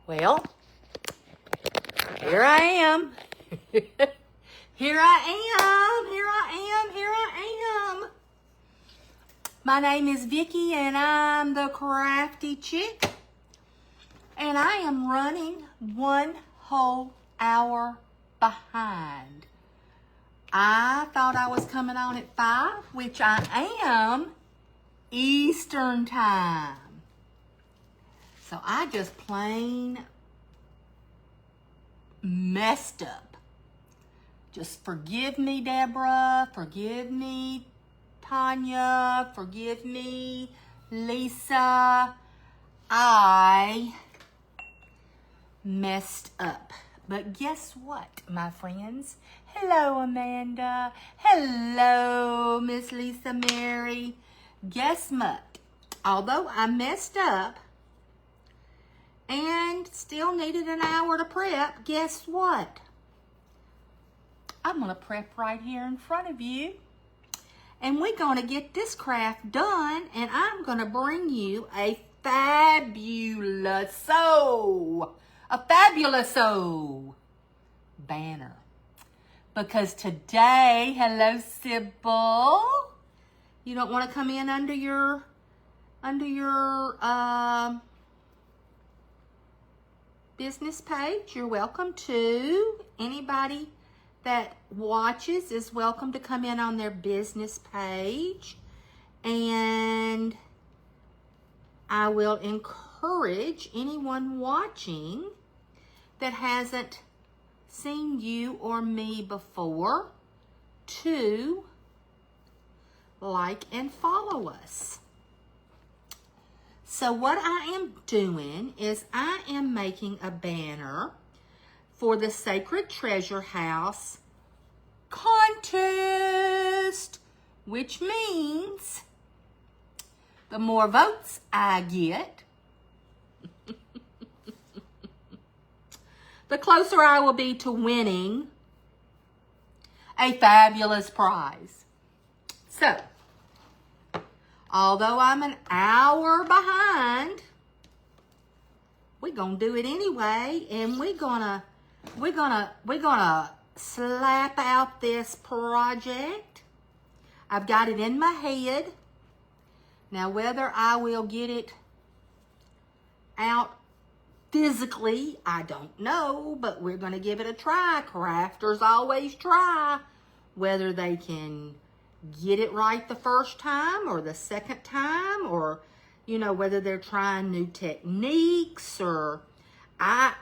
Well, here I am. Here I am. My name is Vicki and I'm the Crafty Chick. And I am running 1 whole hour behind. I thought I was coming on at 5, which I am Eastern time. So I just plain messed up. Just forgive me, Deborah. Forgive me, Tanya. Forgive me, Lisa. I messed up. But guess what, my friends? Hello, Amanda. Hello, Miss Lisa Mary. Guess what? Although I messed up and still needed an hour to prep, guess what? I'm going to prep right here in front of you. And we're going to get this craft done. And I'm going to bring you a fabulous banner. Because today, hello Sybil, you don't want to come in under your business page. You're welcome to. Anybody that watches is welcome to come in on their business page. And I will encourage anyone watching that hasn't seen you or me before to like and follow us. So what I am doing is I am making a banner for the Sacred Treasure House contest, which means the more votes I get, the closer I will be to winning a fabulous prize. So, although I'm an hour behind, we're gonna do it anyway, and we're gonna slap out this project. I've got it in my head. Now, whether I will get it out physically, I don't know, but we're going to give it a try. Crafters always try. Whether they can get it right the first time or the second time, or, you know, whether they're trying new techniques, or I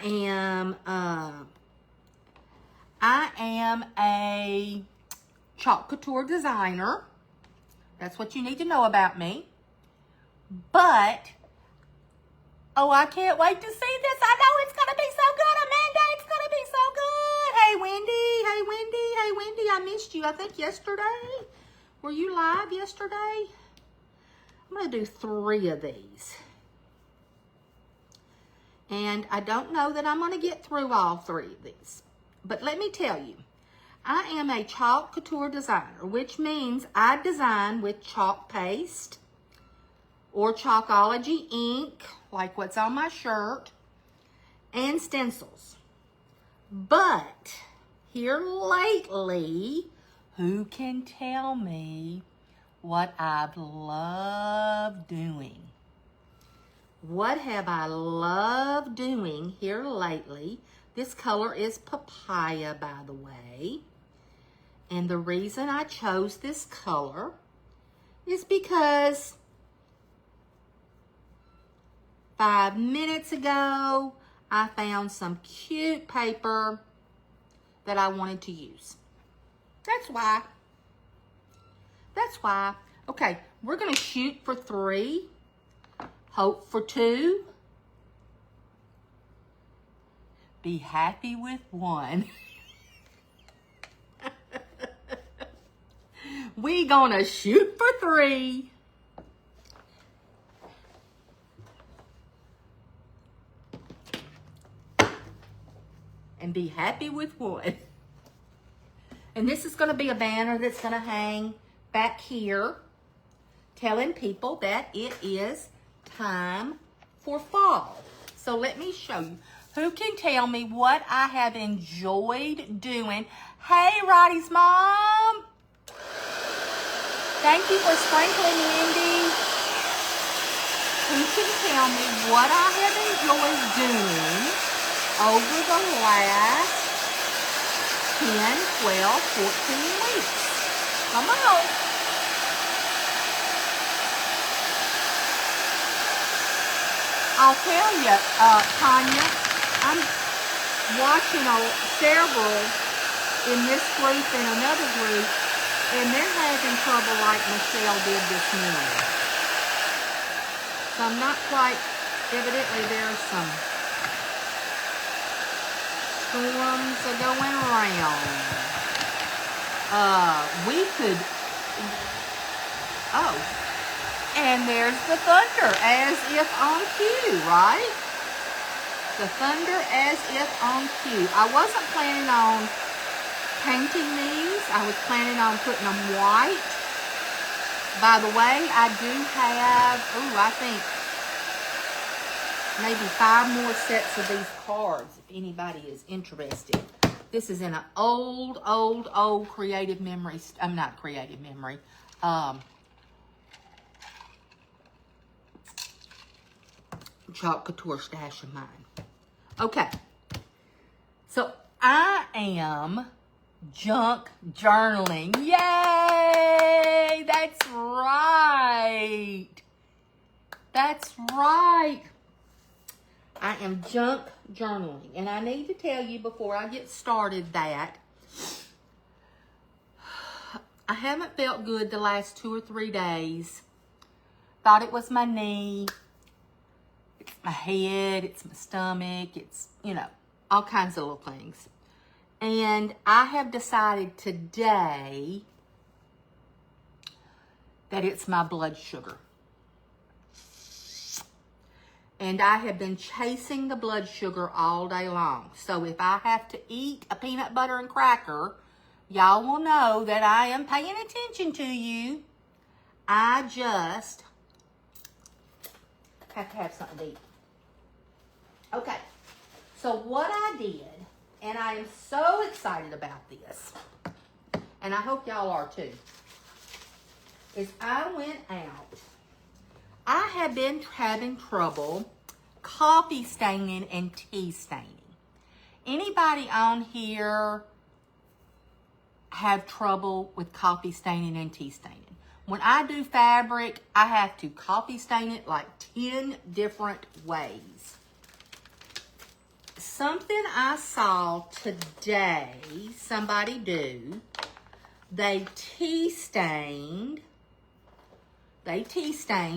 am a chalk couture designer. That's what you need to know about me. But, oh, I can't wait to see this. I know it's going to be so good, Amanda. It's going to be so good. Hey, Wendy, I missed you, I think, yesterday. Were you live yesterday? I'm going to do 3 of these. And I don't know that I'm going to get through all 3 of these. But let me tell you, I am a chalk couture designer, which means I design with chalk paste or Chalkology ink, like what's on my shirt, and stencils. But here lately, who can tell me what I've loved doing? What have I loved doing here lately? This color is papaya, by the way. And the reason I chose this color is because 5 minutes ago, I found some cute paper that I wanted to use. That's why. Okay, we're going to shoot for 3, hope for 2, be happy with 1. We gonna shoot for 3. And be happy with 1. And this is gonna be a banner that's gonna hang back here, telling people that it is time for fall. So let me show you. Who can tell me what I have enjoyed doing? Hey, Roddy's mom. Thank you for sprinkling, Wendy. Who can tell me what I have enjoyed doing over the last 10, 12, 14 weeks? Come on. I'll tell you, Tanya, I'm watching several in this group and another group, and they're having trouble like Michelle did this morning. So I'm not quite, evidently there's some storms are going around. We could, oh, and there's the thunder as if on cue, right? The thunder as if on cue. I wasn't planning on painting these. I was planning on putting them white. By the way, I do have, I think maybe 5 more sets of these cards if anybody is interested. This is in an old creative memory. I'm not creative memory. Chalk Couture stash of mine. Okay. So I am junk journaling. Yay! That's right. That's right. I am junk journaling. And I need to tell you before I get started that I haven't felt good the last 2 or 3 days. Thought it was my knee. It's my head. It's my stomach. It's, all kinds of little things. And I have decided today that it's my blood sugar. And I have been chasing the blood sugar all day long. So if I have to eat a peanut butter and cracker, y'all will know that I am paying attention to you. I just have to have something to eat. Okay. So what I did, and I am so excited about this, and I hope y'all are too, is I went out. I have been having trouble coffee staining and tea staining. Anybody on here have trouble with coffee staining and tea staining? When I do fabric, I have to coffee stain it like 10 different ways. Something I saw today somebody do, they tea stained,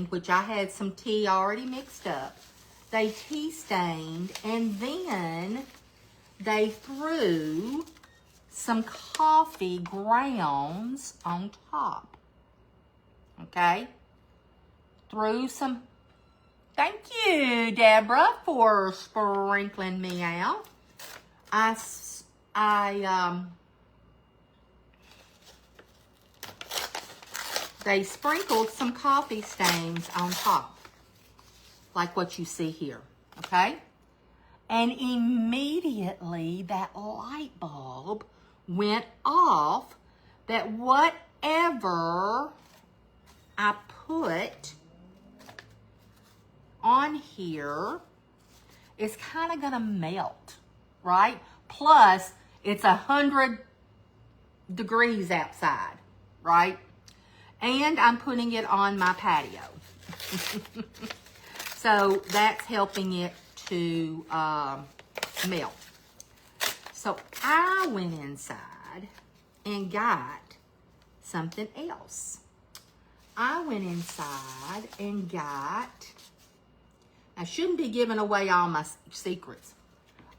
which I had some tea already mixed up. They tea stained, and then they threw some coffee grounds on top. Okay? Threw some, thank you, Deborah, for sprinkling me out. They sprinkled some coffee stains on top, like what you see here, okay? And immediately that light bulb went off that whatever I put on here is kind of gonna melt, right? Plus, it's 100 degrees outside, right? And I'm putting it on my patio. So that's helping it to melt. So I went inside and got something else. I went inside and got, I shouldn't be giving away all my secrets.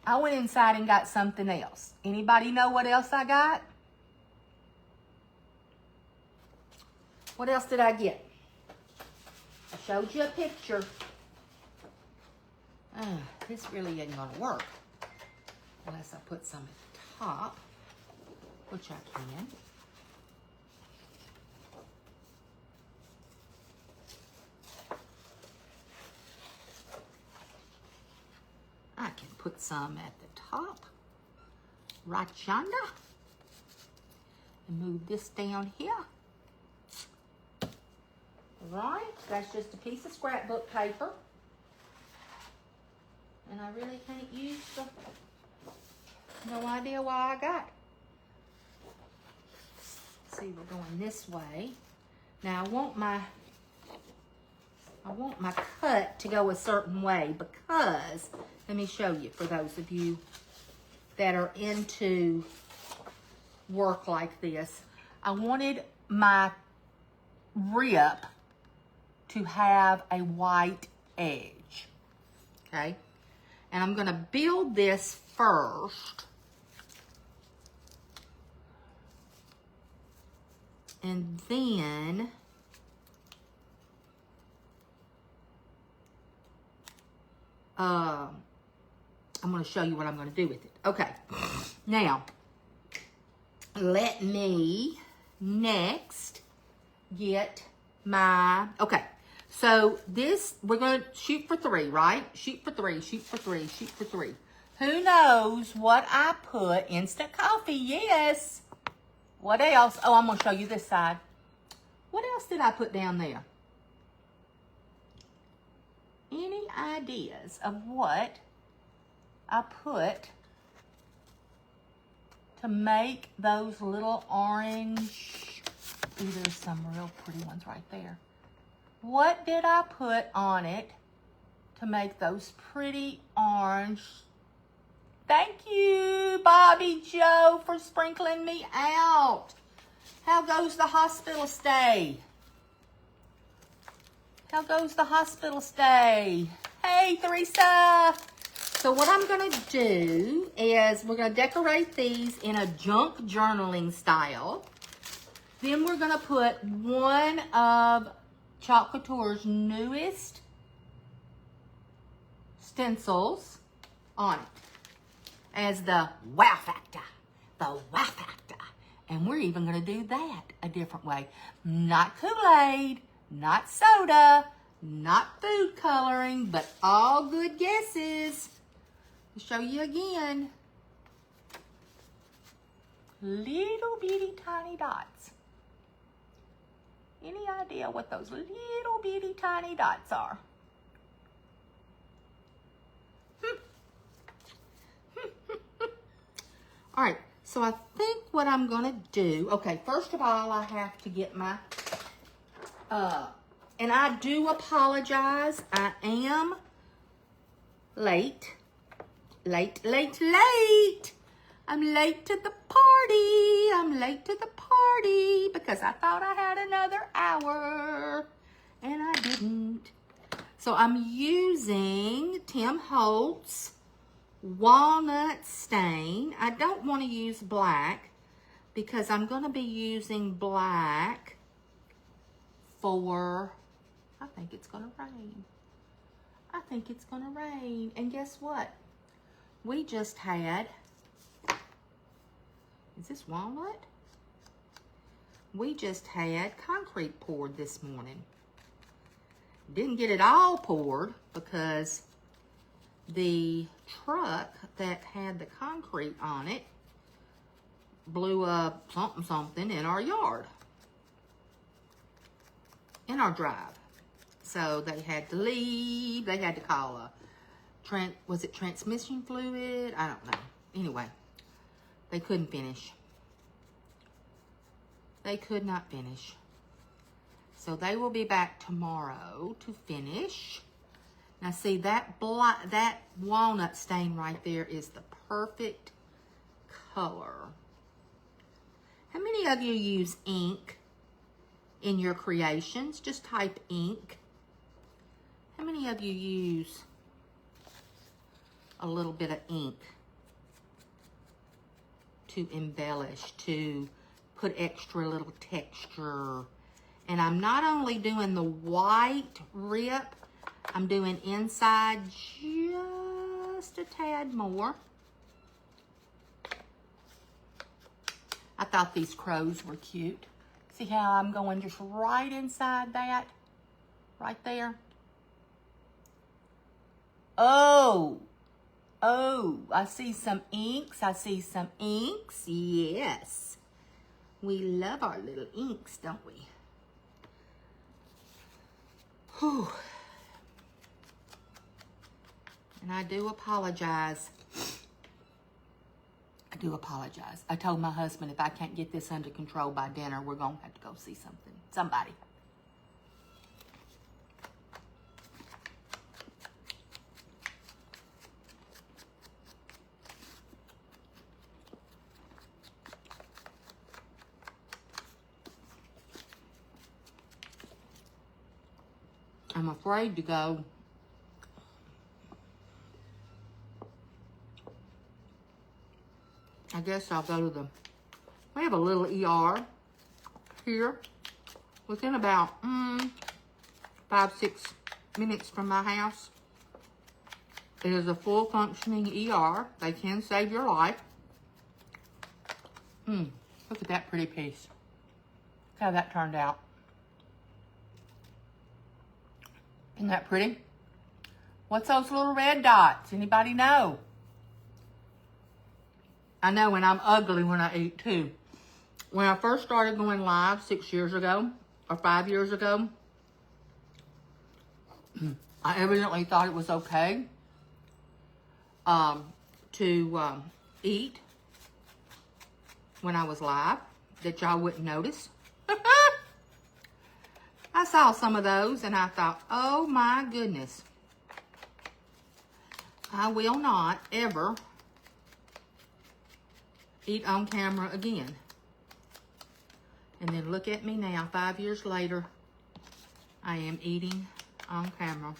I went inside and got something else. Anybody know what else I got? What else did I get? I showed you a picture. This really isn't going to work unless I put some at the top, which I can. can put some at the top, right yonder. And move this down here. All right, that's just a piece of scrapbook paper. And I really can't use the, no idea why I got. See, we're going this way. Now I want my cut to go a certain way because, let me show you for those of you that are into work like this. I wanted my rip to have a white edge, okay? And I'm gonna build this first. And then I'm going to show you what I'm going to do with it. Okay, now let me next get my, okay, so this, we're going to shoot for 3, right? Shoot for 3, shoot for 3, shoot for 3. Who knows what I put? Instant coffee, yes. What else? Oh, I'm going to show you this side. What else did I put down there? Any ideas of what I put to make those little orange? Ooh, there's some real pretty ones right there. What did I put on it to make those pretty orange? Thank you, Bobby Joe, for sprinkling me out. How goes the hospital stay? How goes the hospital stay? Hey, Theresa. So what I'm going to do is we're going to decorate these in a junk journaling style. Then we're going to put one of Chalk Couture's newest stencils on it as the wow factor. The wow factor. And we're even going to do that a different way. Not Kool-Aid, not soda, not food coloring, but all good guesses. I'll show you again. Little bitty tiny dots. Any idea what those little bitty tiny dots are? All right, so I think what I'm gonna do, okay, first of all, I have to get my, and I do apologize, I am late. I'm late to the party. I'm late to the party because I thought I had another hour and I didn't. So I'm using Tim Holtz walnut stain. I don't want to use black because I'm going to be using black for, I think it's going to rain. I think it's going to rain. And guess what? We just had, is this walnut? We just had concrete poured this morning. Didn't get it all poured because the truck that had the concrete on it blew up something in our yard, in our drive. So they had to leave. They had to call a, was it transmission fluid? I don't know. Anyway, they couldn't finish. They could not finish. So they will be back tomorrow to finish. Now see, that walnut stain right there is the perfect color. How many of you use ink in your creations? Just type ink. How many of you use a little bit of ink to embellish, to put extra little texture? And I'm not only doing the white rip, I'm doing inside just a tad more. I thought these crows were cute. See how I'm going just right inside that? Right there. Oh, Oh, I see some inks. I see some inks. Yes. We love our little inks, don't we? Whew. And I do apologize. I do apologize. I told my husband if I can't get this under control by dinner, we're going to have to go see somebody. I'm afraid to go. I guess I'll go to we have a little ER here within about 5-6 minutes from my house. It is a full functioning ER. They can save your life. Look at that pretty piece. Look how that turned out. Isn't that pretty? What's those little red dots? Anybody know? I know, and I'm ugly when I eat too. When I first started going live 6 years ago, or 5 years ago, I evidently thought it was okay to eat when I was live, that y'all wouldn't notice. I saw some of those and I thought, oh my goodness. I will not ever eat on camera again. And then look at me now, 5 years later, I am eating on camera.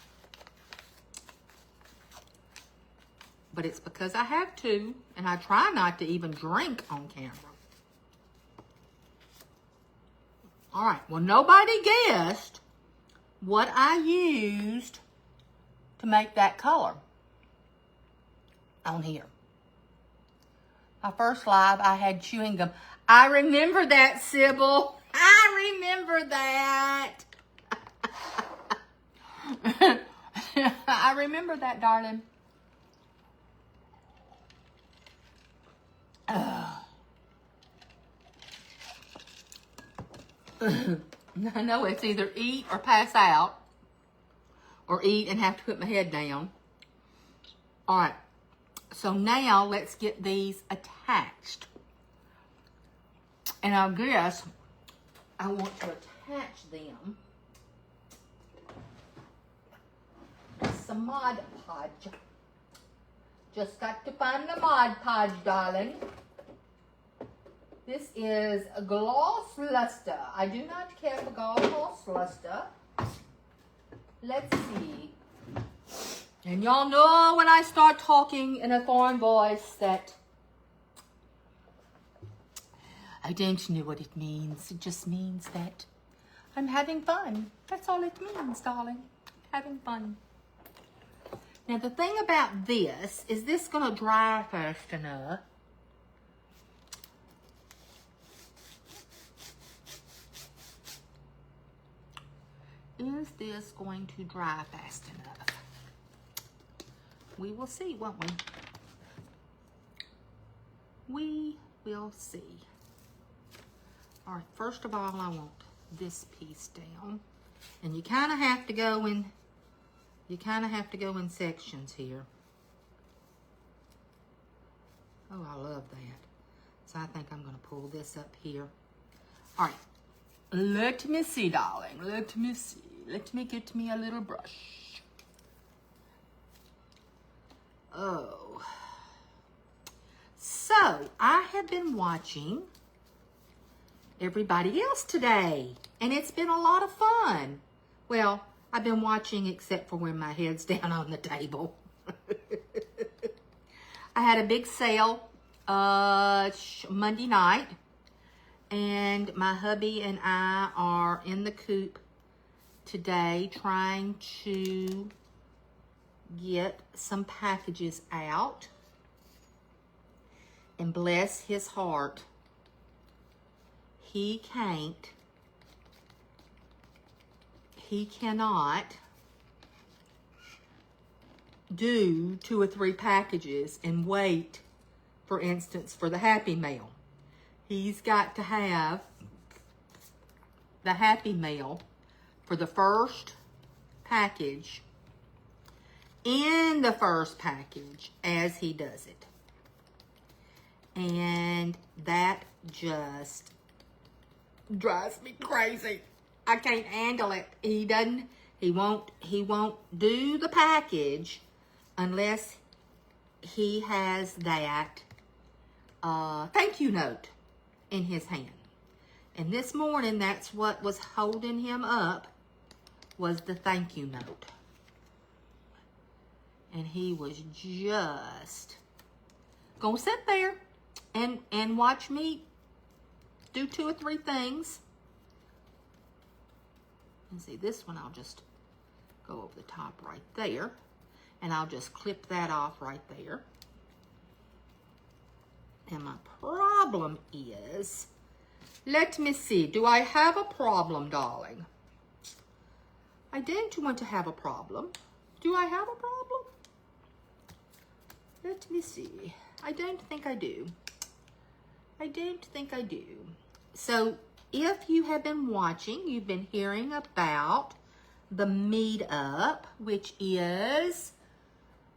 But it's because I have to, and I try not to even drink on camera. All right, well, nobody guessed what I used to make that color on here. My first live, I had chewing gum. I remember that, Sybil. I remember that. I remember that, darling. I know it's either eat or pass out, or eat and have to put my head down. All right, so now let's get these attached. And I guess I want to attach them with some Mod Podge. Just got to find the Mod Podge, darling. This is a Gloss Luster. I do not care for Gloss Luster. Let's see. And y'all know when I start talking in a foreign voice that I don't know what it means. It just means that I'm having fun. That's all it means, darling. Having fun. Now, the thing about this is this going to dry fast enough. Is this going to dry fast enough? We will see, won't we? We will see. All right, first of all, I want this piece down. And you kind of have to go in, sections here. Oh, I love that. So I think I'm going to pull this up here. All right. Let me see, darling. Let me see. Let me get me a little brush. Oh. So, I have been watching everybody else today, and it's been a lot of fun. Well, I've been watching except for when my head's down on the table. I had a big sale Monday night, and my hubby and I are in the coop today trying to get some packages out. And bless his heart, he cannot do 2 or 3 packages and wait, for instance, for the Happy Meal. He's got to have the Happy Meal for the first package in the first package as he does it. And that just drives me crazy. I can't handle it. He won't do the package unless he has that thank you note in his hand. And this morning, that's what was holding him up, was the thank you note. And he was just gonna sit there and watch me do 2 or 3 things. And see, this one I'll just go over the top right there. And I'll just clip that off right there. And my problem is, let me see, do I have a problem, darling? I don't want to have a problem. Do I have a problem? Let me see. I don't think I do. I don't think I do. So, if you have been watching, you've been hearing about the meetup, which is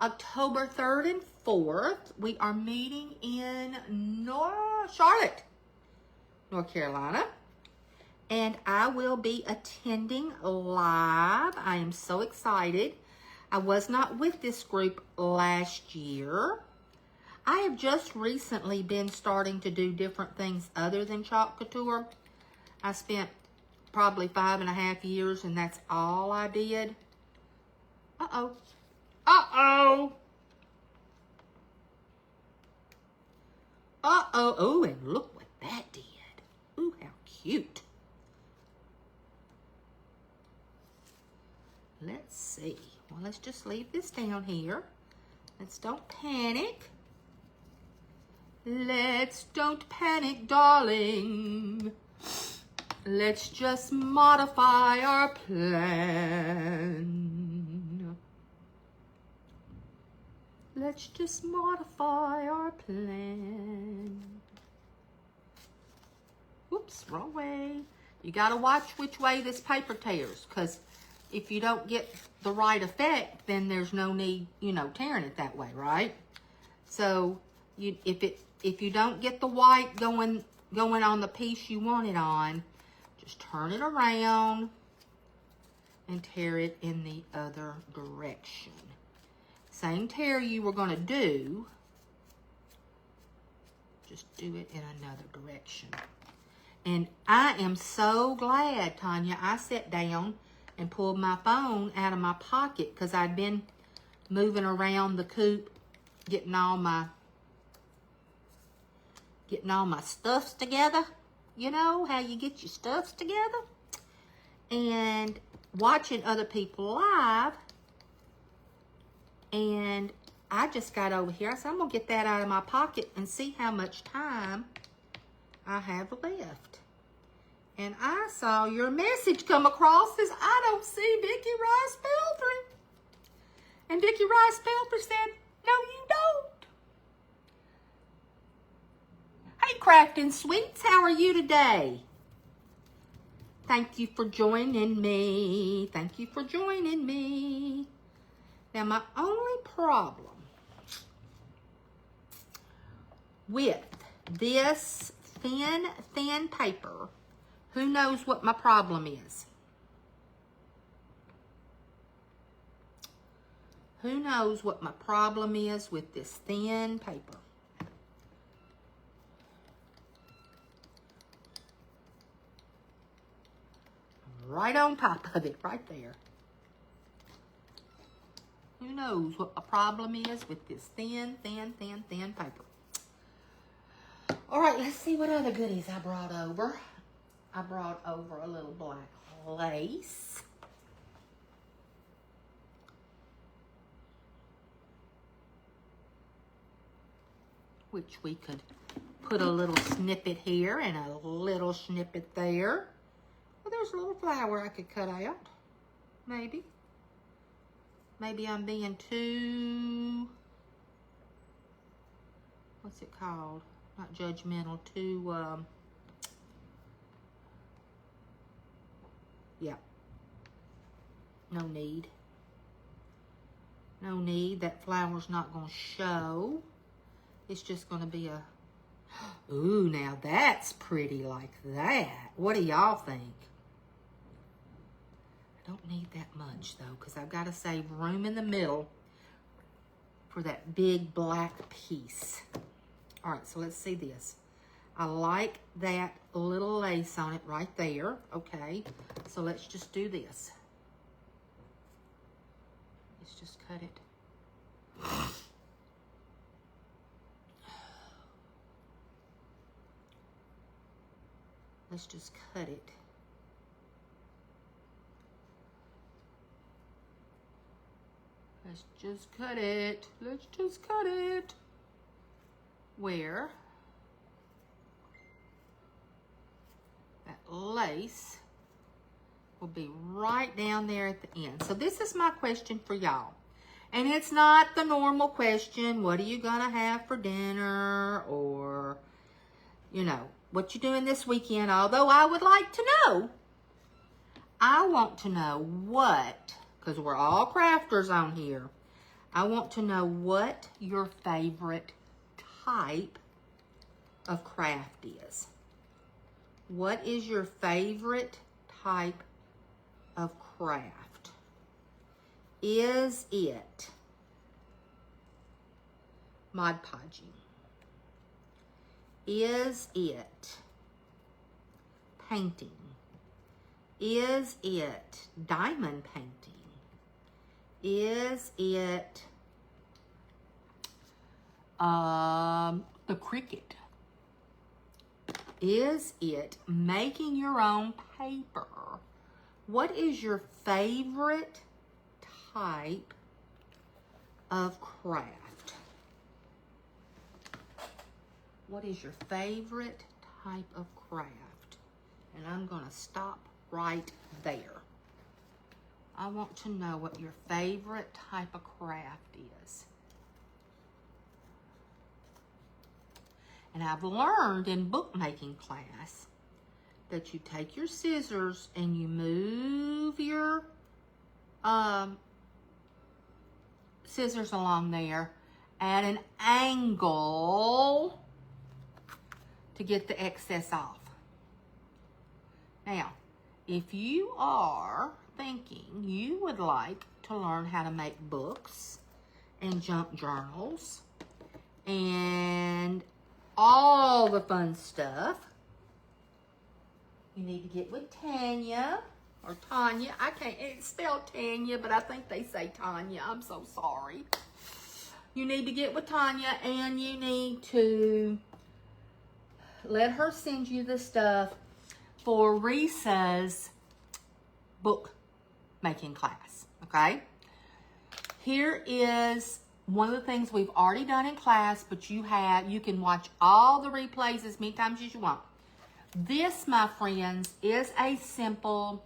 October 3rd and 4th. We are meeting in Charlotte, North Carolina. And I will be attending live. I am so excited. I was not with this group last year. I have just recently been starting to do different things other than Chalk Couture. I spent probably 5.5 years, and that's all I did. Uh-oh. Uh-oh. Uh-oh. Oh, and look what that did. Ooh, how cute. Let's see. Well, let's just leave this down here. Let's don't panic. Let's don't panic, darling. Let's just modify our plan. Let's just modify our plan. Whoops, wrong way. You gotta watch which way this paper tears, because if you don't get the right effect, then there's no need, tearing it that way, right? So if you don't get the white going on the piece you want it on, just turn it around and tear it in the other direction. Same tear you were going to do, just do it in another direction. And I am so glad, Tanya, I sat down and pulled my phone out of my pocket, because I'd been moving around the coop, getting all my stuffs together. You know how you get your stuffs together? And watching other people live. And I just got over here. I said, I'm going to get that out of my pocket and see how much time I have left. And I saw your message come across, says, I don't see Vicki Rice Pelfrey. And Vicki Rice Pelfrey said, no, you don't. Hey, Crafting Sweets, how are you today? Thank you for joining me. Thank you for joining me. Now, my only problem with this thin paper, who knows what my problem is? Who knows what my problem is with this thin paper? Right on top of it, right there. Who knows what my problem is with this thin paper? All right, let's see what other goodies I brought over. I brought over a little black lace. Which we could put a little snippet here and a little snippet there. Well, there's a little flower I could cut out, maybe. Maybe I'm being too, what's it called? Not judgmental, too, yeah. No need. No need. That flower's not going to show. It's just going to be a... Ooh, now that's pretty like that. What do y'all think? I don't need that much, though, because I've got to save room in the middle for that big black piece. All right, so let's see this. I like that little lace on it right there. Okay, so let's just do this. Let's just cut it. Let's just cut it. Let's just cut it. Let's just cut it. Where that lace will be right down there at the end. So this is my question for y'all. And it's not the normal question, what are you gonna have for dinner? Or, you know, what you doing this weekend? Although I would like to know. I want to know what, because we're all crafters on here. I want to know what your favorite type of craft is. What is your favorite type of craft? Is it Mod Podging? Is it painting? Is it diamond painting? Is it the Cricut? Is it making your own paper? What is your favorite type of craft? What is your favorite type of craft? And I'm going to stop right there. I want to know what your favorite type of craft is. And I've learned in bookmaking class that you take your scissors and you move your scissors along there at an angle to get the excess off. Now, if you are thinking you would like to learn how to make books and junk journals and all the fun stuff, you need to get with Tanya or Tanya. I can't, it's spelled Tanya, but I think they say Tanya. I'm so sorry. You need to get with Tanya and you need to let her send you the stuff for Risa's book making class, okay? Here is one of the things we've already done in class, but you can watch all the replays as many times as you want. This, my friends, is a simple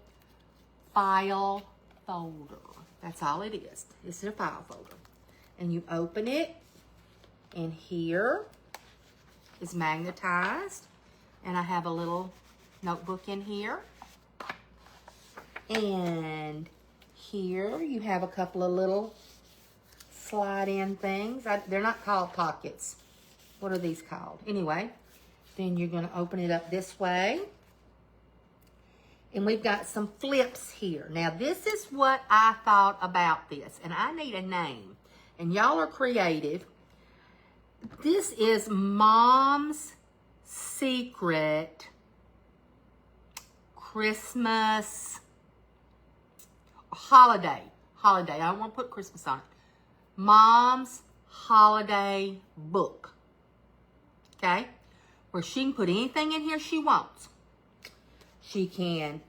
file folder. That's all it is. It's a file folder. And you open it, and here is magnetized, and I have a little notebook in here. And here you have a couple of little slide-in things. They're not called pockets. What are these called? Anyway, then you're going to open it up this way. And we've got some flips here. Now, this is what I thought about this. And I need a name. And y'all are creative. This is Mom's Secret Christmas holiday. I don't want to put Christmas on it. Mom's holiday book. Okay? Where she can put anything in here she wants. She can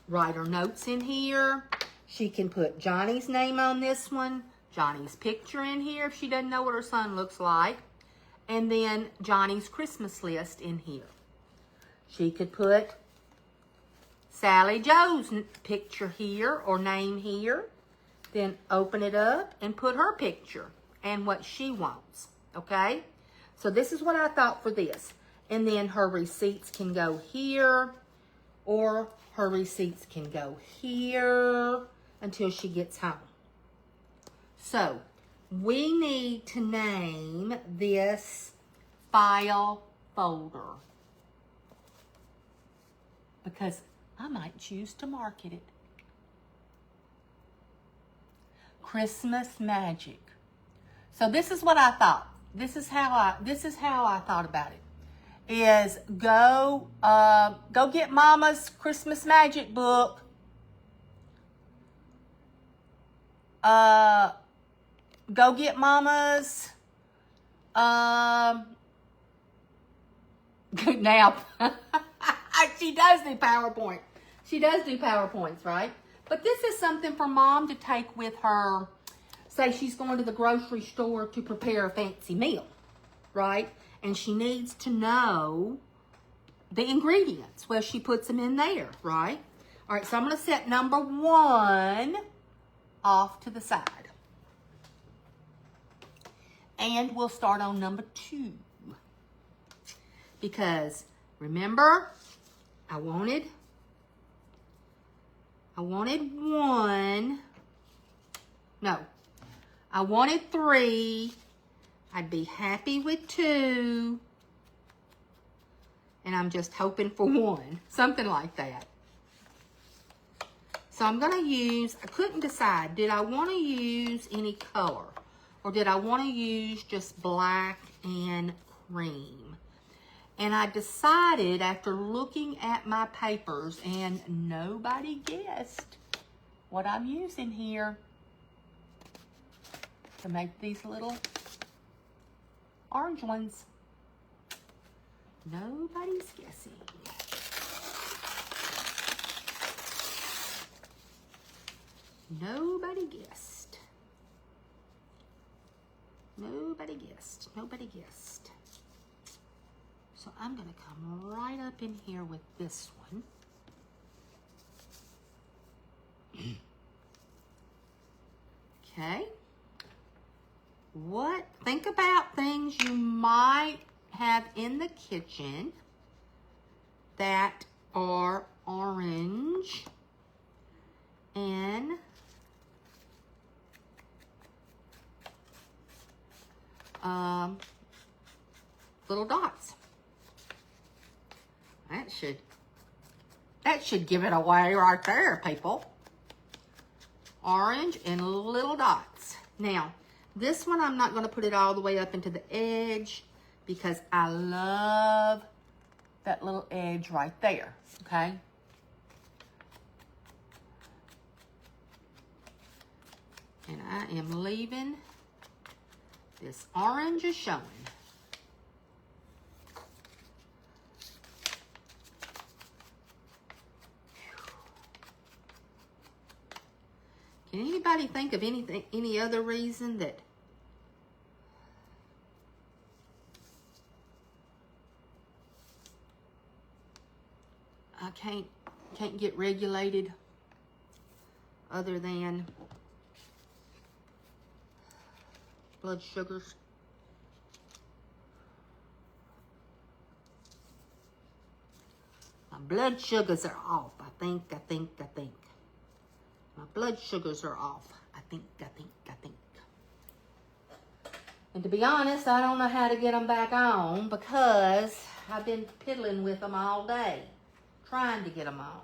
write her notes in here. She can put Johnny's name on this one. Johnny's picture in here if she doesn't know what her son looks like. And then Johnny's Christmas list in here. She could put Sally Joe's picture here or name here. Then open it up and put her picture and what she wants, okay? So this is what I thought for this. And then her receipts can go here, or her receipts can go here until she gets home. So we need to name this file folder because I might choose to market it. Christmas Magic. So this is what I thought. This is how I thought about it. Is go get Mama's Christmas Magic book. Go get Mama's good nap. She does do PowerPoint. She does do PowerPoints, right? But this is something for Mom to take with her. Say she's going to the grocery store to prepare a fancy meal, right? And she needs to know the ingredients. Well, she puts them in there, right? All right, so I'm going to set number 1 off to the side. And we'll start on number 2. Because, remember, I wanted 1. No, I wanted 3. I'd be happy with 2. And I'm just hoping for 1. Something like that. So I'm going to use, I couldn't decide, did I want to use any color? Or did I want to use just black and cream? And I decided after looking at my papers, and nobody guessed what I'm using here to make these little orange ones. Nobody's guessing. Nobody guessed. Nobody guessed. Nobody guessed. So I'm going to come right up in here with this one. Okay. Think about things you might have in the kitchen that are orange and little dots. That should give it away right there, people. Orange and little dots. Now, this one I'm not going to put it all the way up into the edge because I love that little edge right there, okay? And I am leaving this orange is showing. Can anybody think of any other reason that I can't get regulated other than blood sugars? My blood sugars are off. I think. My blood sugars are off. I think. And to be honest, I don't know how to get them back on because I've been piddling with them all day, trying to get them on.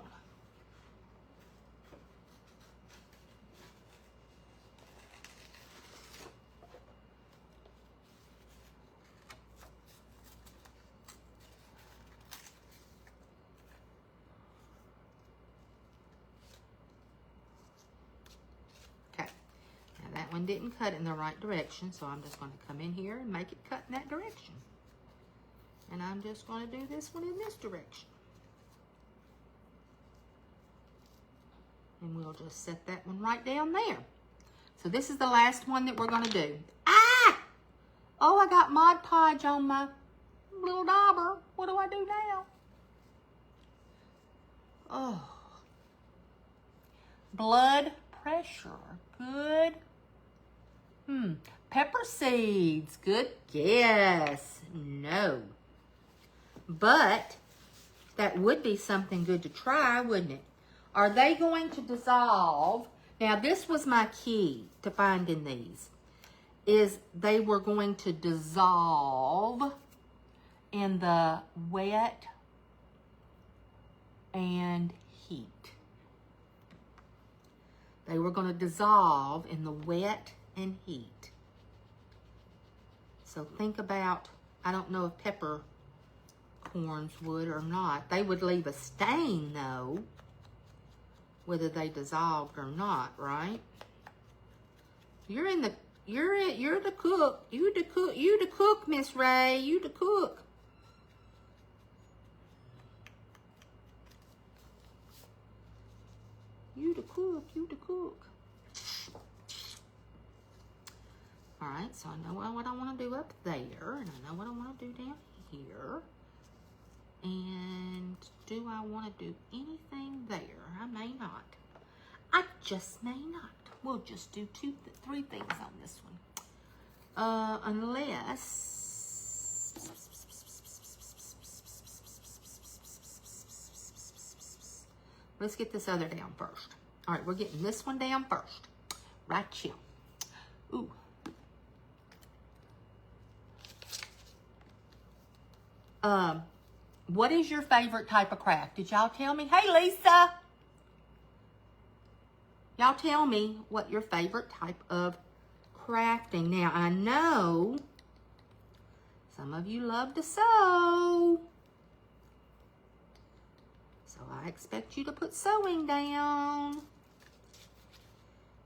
That one didn't cut in the right direction, so I'm just going to come in here and make it cut in that direction. And I'm just going to do this one in this direction. And we'll just set that one right down there. So this is the last one that we're going to do. Ah! Oh, I got Mod Podge on my little dauber. What do I do now? Oh. Blood pressure. Good. Pepper seeds. Good guess. No. But that would be something good to try, wouldn't it? Are they going to dissolve? Now, this was my key to finding these, is they were going to dissolve in the wet and heat. They were going to dissolve in the wet and heat. So think about, I don't know if peppercorns would or not. They would leave a stain though, whether they dissolved or not, right? You're the cook. You the cook, Miss Ray. You the cook. You the cook. You the cook. All right, so I know what I want to do up there, and I know what I want to do down here. And do I want to do anything there? I may not. I just may not. We'll just do 3 things on this one. Unless... Let's get this other down first. All right, we're getting this one down first. Right here. Ooh. What is your favorite type of craft? Did y'all tell me? Hey, Lisa. Y'all tell me what your favorite type of crafting. Now, I know some of you love to sew. So I expect you to put sewing down.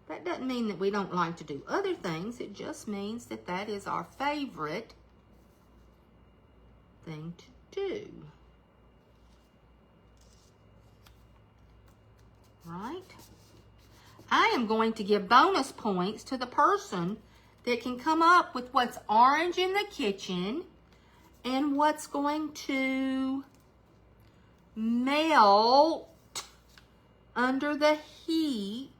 That doesn't mean that we don't like to do other things. It just means that that is our favorite thing to do. Right? I am going to give bonus points to the person that can come up with what's orange in the kitchen and what's going to melt under the heat.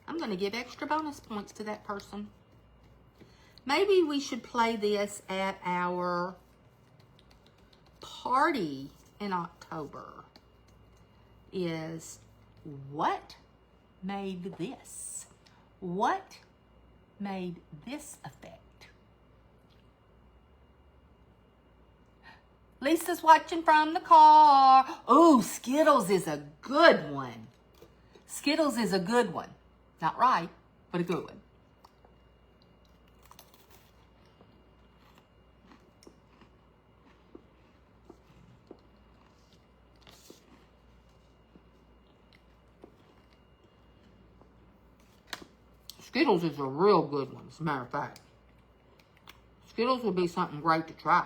I'm going to give extra bonus points to that person. Maybe we should play this at our party in October. Is what made this? What made this effect? Lisa's watching from the car. Oh, Skittles is a good one. Skittles is a good one. Not right, but a good one. Skittles is a real good one, as a matter of fact. Skittles would be something great to try.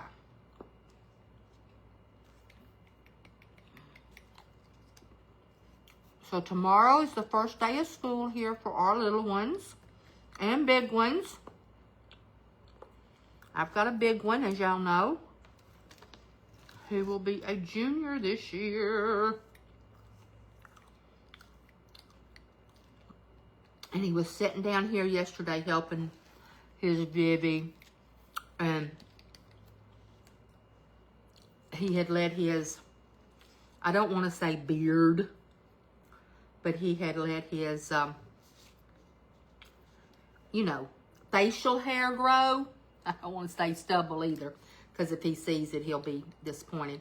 So tomorrow is the first day of school here for our little ones and big ones. I've got a big one, as y'all know. He will be a junior this year. And he was sitting down here yesterday helping his Vivi. And he had let his, I don't want to say beard, but he had let his, you know, facial hair grow. I don't want to say stubble either, because if he sees it, he'll be disappointed.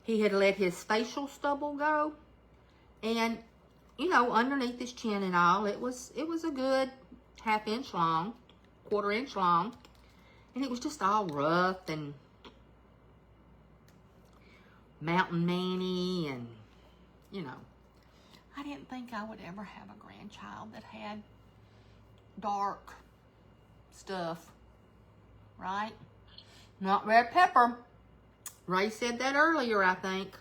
He had let his facial stubble go. And you know, underneath his chin and all, it was a good 1/2 inch long, 1/4 inch long, and it was just all rough and mountain man-y, and you know, I didn't think I would ever have a grandchild that had dark stuff, right? Not red pepper. Ray said that earlier, I think.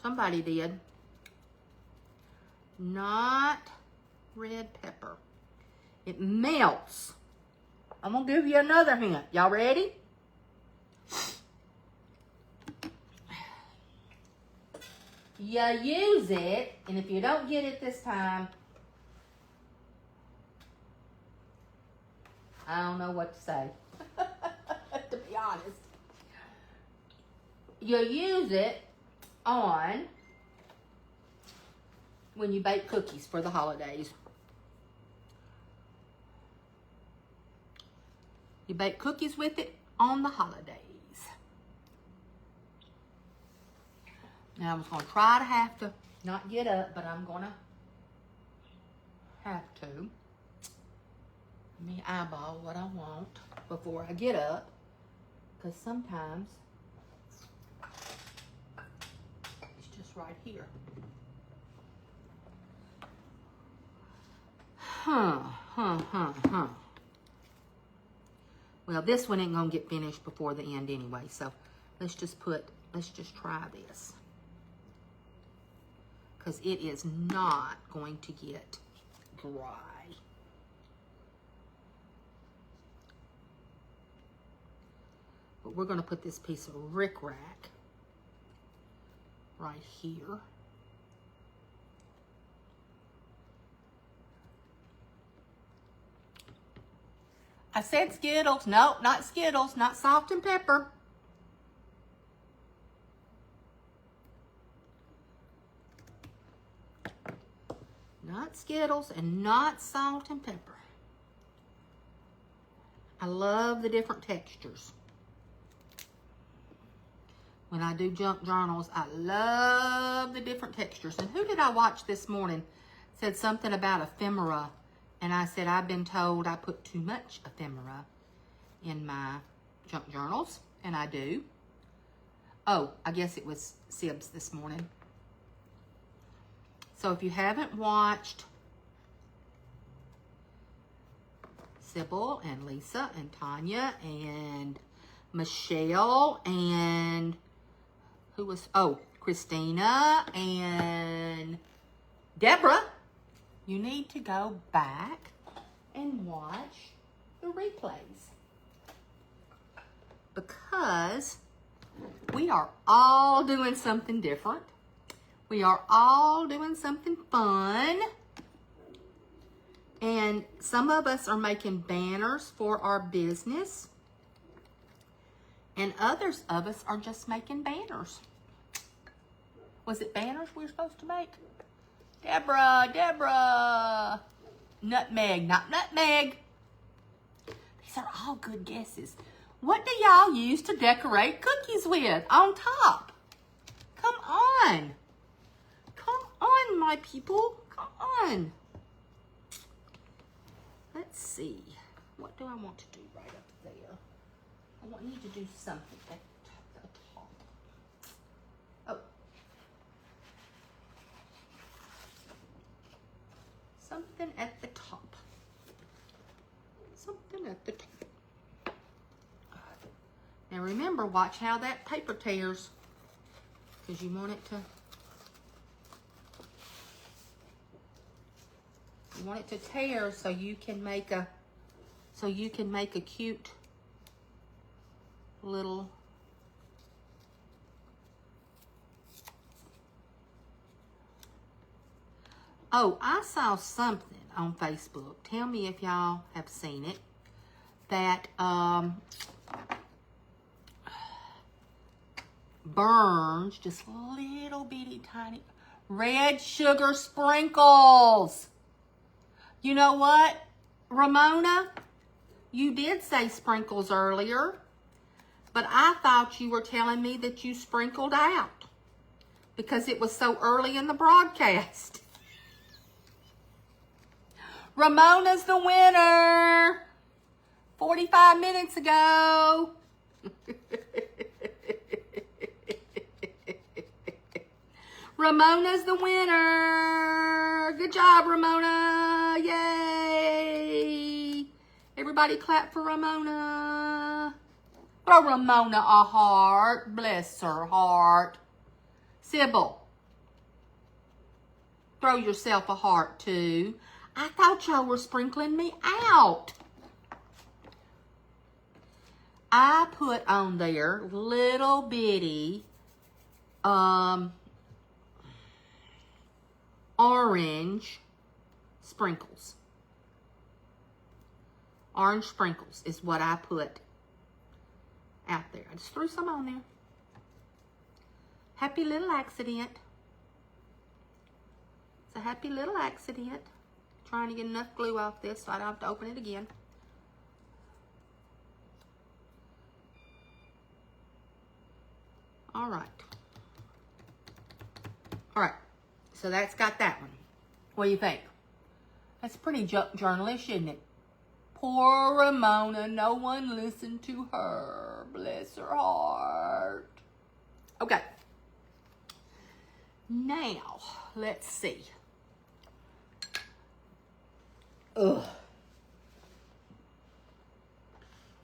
Somebody did. Not red pepper. It melts. I'm going to give you another hint. Y'all ready? you use it, and if you don't get it this time, I don't know what to say, to be honest. You use it on when you bake cookies for the holidays. You bake cookies with it on the holidays. Now I was going to try to have to not get up, but I'm going to have to. Let me eyeball what I want before I get up, because sometimes it's just right here. Well, this one ain't gonna get finished before the end anyway, so let's just try this. Because it is not going to get dry. But we're gonna put this piece of rickrack right here. I said Skittles. Nope, not Skittles, not salt and pepper. Not Skittles and not salt and pepper. I love the different textures. When I do junk journals, I love the different textures. And who did I watch this morning? Said something about ephemera. And I said, I've been told I put too much ephemera in my junk journals. And I do. Oh, I guess it was Sibs this morning. So if you haven't watched Sybil and Lisa and Tanya and Michelle and Christina and Deborah, you need to go back and watch the replays, because we are all doing something different. We are all doing something fun. And some of us are making banners for our business. And others of us are just making banners. Was it banners we were supposed to make? Deborah. Nutmeg, not nutmeg. These are all good guesses. What do y'all use to decorate cookies with on top? Come on. Come on, my people. Come on. Let's see. What do I want to do right up there? I need to do something at the top. Oh. Something at the top. Something at the top. Now remember, watch how that paper tears, because you want it to tear so you can make a cute little Oh, I saw something on Facebook. Tell me if y'all have seen it. That Burns just little bitty tiny red sugar sprinkles. You know what, Ramona? You did say sprinkles earlier, but I thought you were telling me that you sprinkled out because it was so early in the broadcast. Ramona's the winner 45 minutes ago. Ramona's the winner. Good job, Ramona. Yay. Everybody clap for Ramona. Throw Ramona a heart. Bless her heart. Sybil, throw yourself a heart too. I thought y'all were sprinkling me out. I put on there little bitty, orange sprinkles. Orange sprinkles is what I put out there. I just threw some on there. Happy little accident. It's a happy little accident. Trying to get enough glue off this so I don't have to open it again. All right. All right. So that's got that one. What do you think? That's pretty journalish, isn't it? Poor Ramona. No one listened to her. Bless her heart. Okay. Now, let's see. Ugh.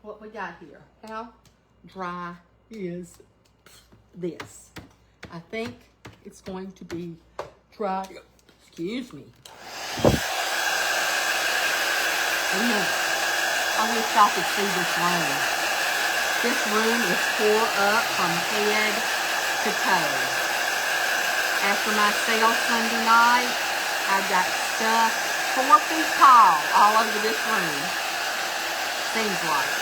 What we got here? How dry is this? I think it's going to be dry. Excuse me. I wish y'all could see this room. This room is tore up from head to toe. After my sale Sunday night, I've got stuff 4 feet tall all over this room. Seems like.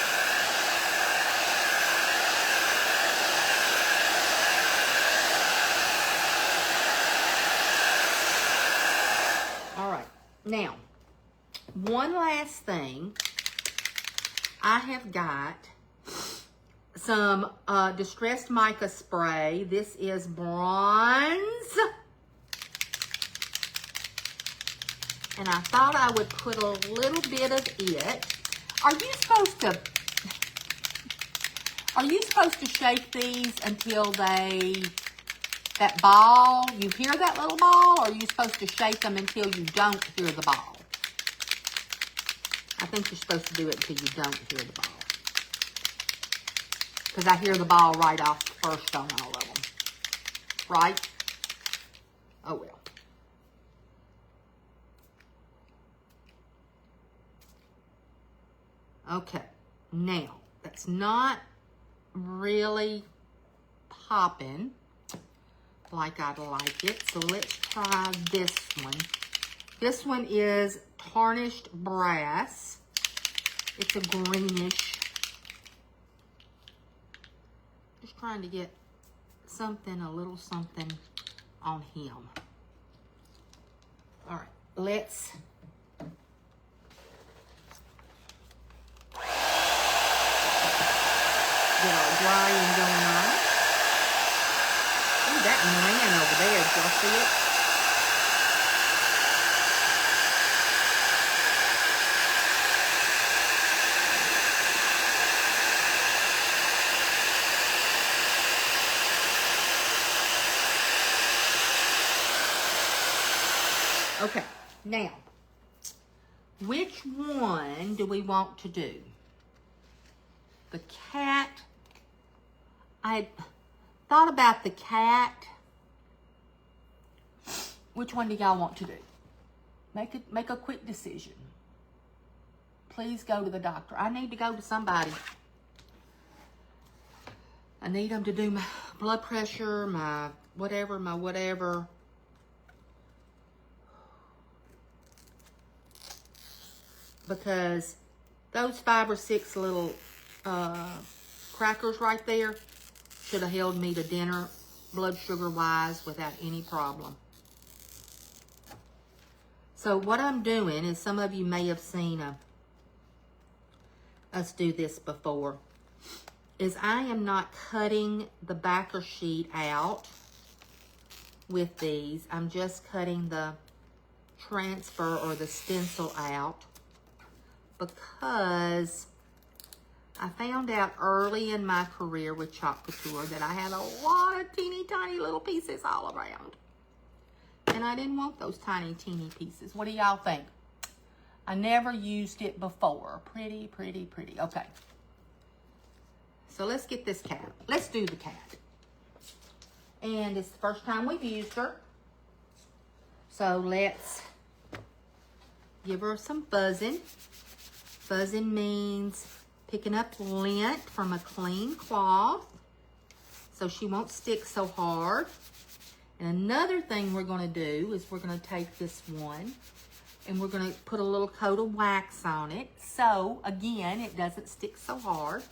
All right. Now, one last thing. I have got some Distressed Mica spray. This is bronze. And I thought I would put a little bit of it. Are you supposed to shake these until that ball, you hear that little ball, or are you supposed to shake them until you don't hear the ball? I think you're supposed to do it until you don't hear the ball. Because I hear the ball right off first on all of them. Right? Oh well. Okay, now, that's not really popping like I'd like it, so let's try this one. This one is Tarnished Brass. It's a greenish. Just trying to get something, a little something on him. All right, let's get our drying going on. Ooh, that man over there, did y'all see it? Okay, now, which one do we want to do? The cat. I thought about the cat. Which one do y'all want to do? Make a quick decision. Please go to the doctor. I need to go to somebody. I need them to do my blood pressure, my whatever. Because those 5 or 6 little crackers right there should have held me to dinner, blood sugar wise, without any problem. So what I'm doing is, some of you may have seen us do this before, is I am not cutting the backer sheet out with these. I'm just cutting the transfer or the stencil out, because I found out early in my career with Chalk Couture that I had a lot of teeny tiny little pieces all around. And I didn't want those tiny teeny pieces. What do y'all think? I never used it before. Pretty, pretty, pretty. Okay. So let's get this cat. Let's do the cat. And it's the first time we've used her. So let's give her some fuzzing. Fuzzing means picking up lint from a clean cloth so she won't stick so hard. And another thing we're going to do is we're going to take this one and we're going to put a little coat of wax on it. So, again, it doesn't stick so hard.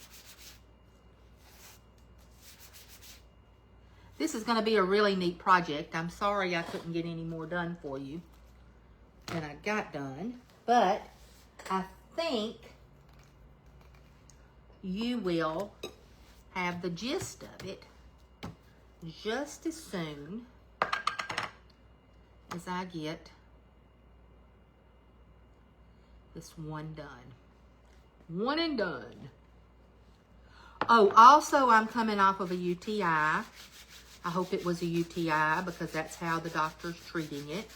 This is going to be a really neat project. I'm sorry I couldn't get any more done for you than I got done. But I think you will have the gist of it just as soon as I get this one done. One and done. Oh, also I'm coming off of a UTI. I hope it was a UTI because that's how the doctor's treating it.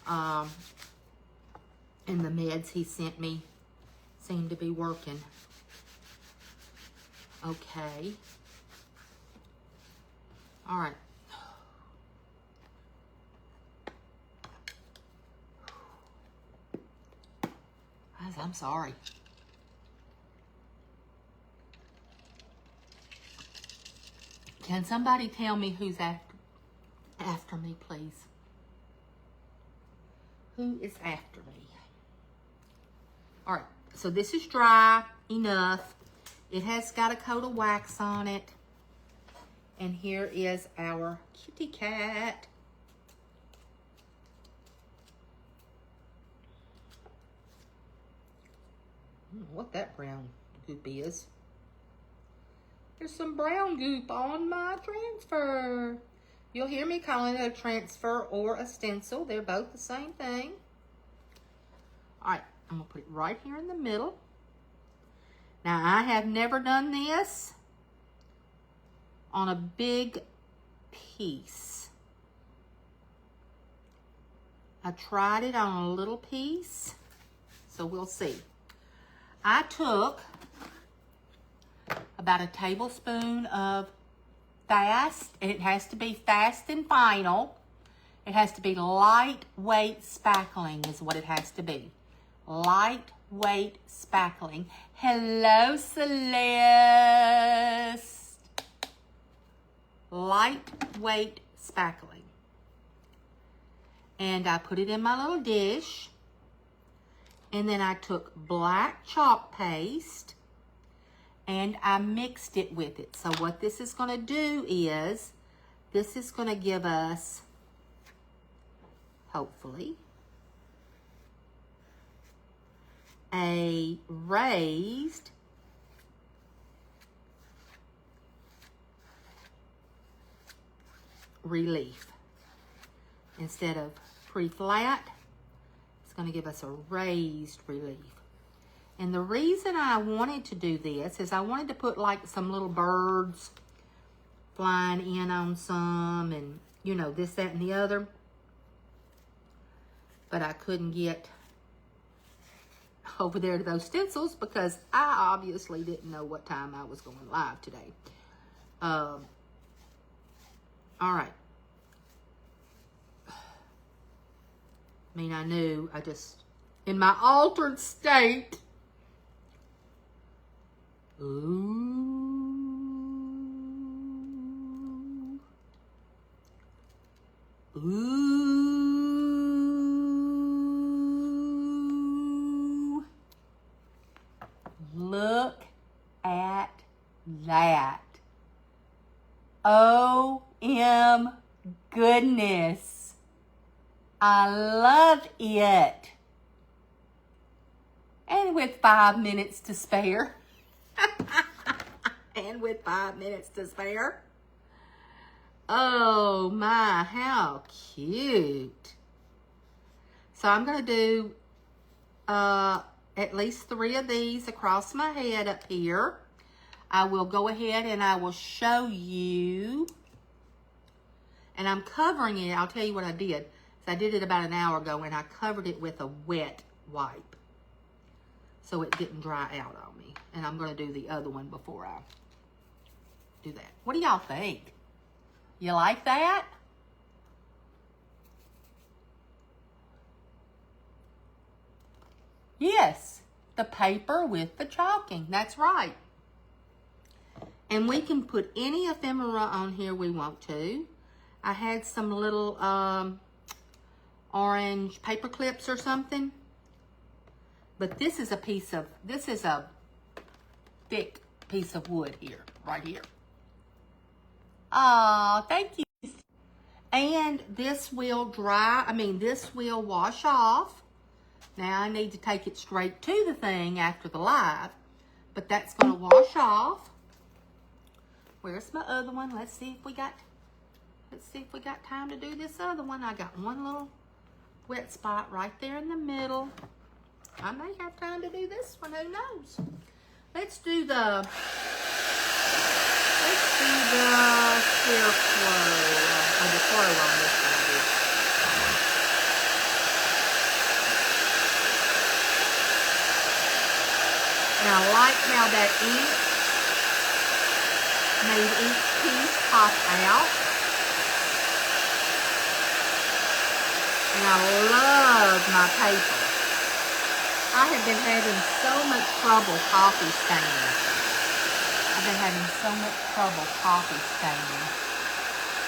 And the meds he sent me seem to be working. Okay. All right. Guys, I'm sorry. Can somebody tell me who's after me, please? Who is after me? All right, so this is dry enough. It has got a coat of wax on it. And here is our kitty cat. I don't know what that brown goop is. There's some brown goop on my transfer. You'll hear me calling it a transfer or a stencil. They're both the same thing. All right, I'm gonna put it right here in the middle. Now, I have never done this on a big piece. I tried it on a little piece, so we'll see. I took about a tablespoon of fast, and it has to be Fast and Final. It has to be lightweight spackling is what it has to be. Lightweight spackling. Hello, Celeste. Lightweight spackling. And I put it in my little dish. And then I took black chalk paste and I mixed it with it. So what this is going to do is, this is going to give us, hopefully, a raised relief. Instead of pre-flat, it's going to give us a raised relief. And the reason I wanted to do this is I wanted to put like some little birds flying in on some and, you know, this, that, and the other. But I couldn't get over there to those stencils because I obviously didn't know what time I was going live today. All right. I mean, I knew, I just, in my altered state. Ooh. Ooh. Look at that. O-M goodness. I love it. And with 5 minutes to spare. And with 5 minutes to spare. Oh my, how cute. So I'm going to do at least 3 of these across my head up here. I will go ahead and I will show you. And I'm covering it. I'll tell you what I did. I did it about an hour ago and I covered it with a wet wipe. So it didn't dry out on me. And I'm going to do the other one before I do that. What do y'all think? You like that? Yes, the paper with the chalking. That's right. And we can put any ephemera on here we want to. I had some little orange paper clips or something. But this is a thick piece of wood here, right here. Oh, thank you. And this will this will wash off. Now I need to take it straight to the thing after the live, but that's gonna wash off. Where's my other one? Let's see if we got time to do this other one. I got one little wet spot right there in the middle. I may have time to do this one, who knows? Let's do the scarecrow, or the crow on this one. And I like how that ink made each piece pop out. And I love my paper. I have been having so much trouble coffee staining.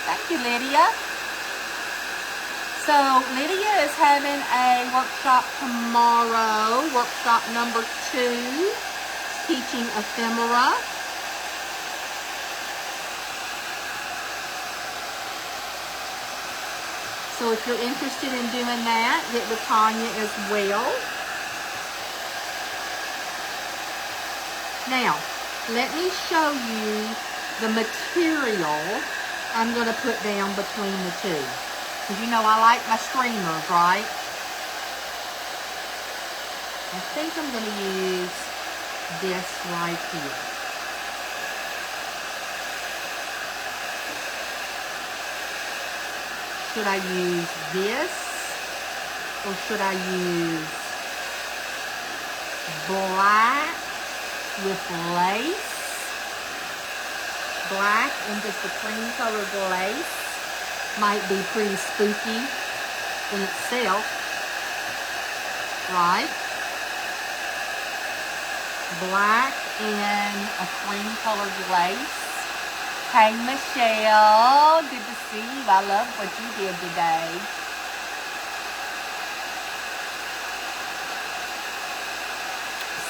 Thank you, Lydia. So, Lydia is having a workshop tomorrow, workshop number 2, teaching ephemera. So if you're interested in doing that, get with Tanya as well. Now, let me show you the material I'm going to put down between the two. Because you know I like my streamers, right? I think I'm going to use this right here. Should I use this? Or should I use black with lace? Black and just a cream colored lace might be pretty spooky in itself, right? Black and a cream colored lace. Hey Michelle, good to see you. I love what you did today.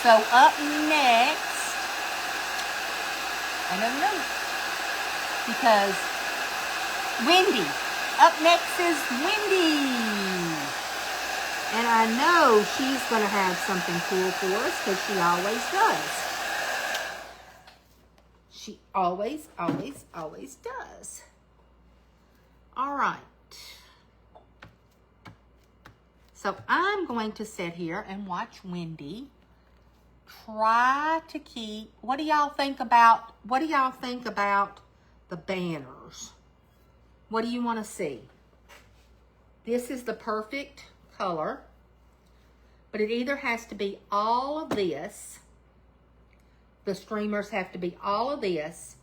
So up next, I don't know, because Wendy, up next is Wendy. And I know she's going to have something cool for us because she always does. She always does. All right. So I'm going to sit here and watch Wendy try to keep, what do y'all think about the banners? What do you want to see? This is the perfect color, but it either has to be all of this, the streamers have to be all of this,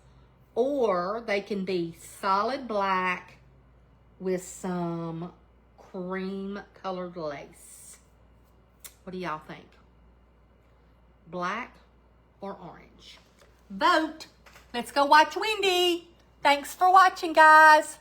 or they can be solid black with some cream colored lace. What do y'all think? Black or orange? Vote. Let's go watch Wendy. Thanks for watching, guys.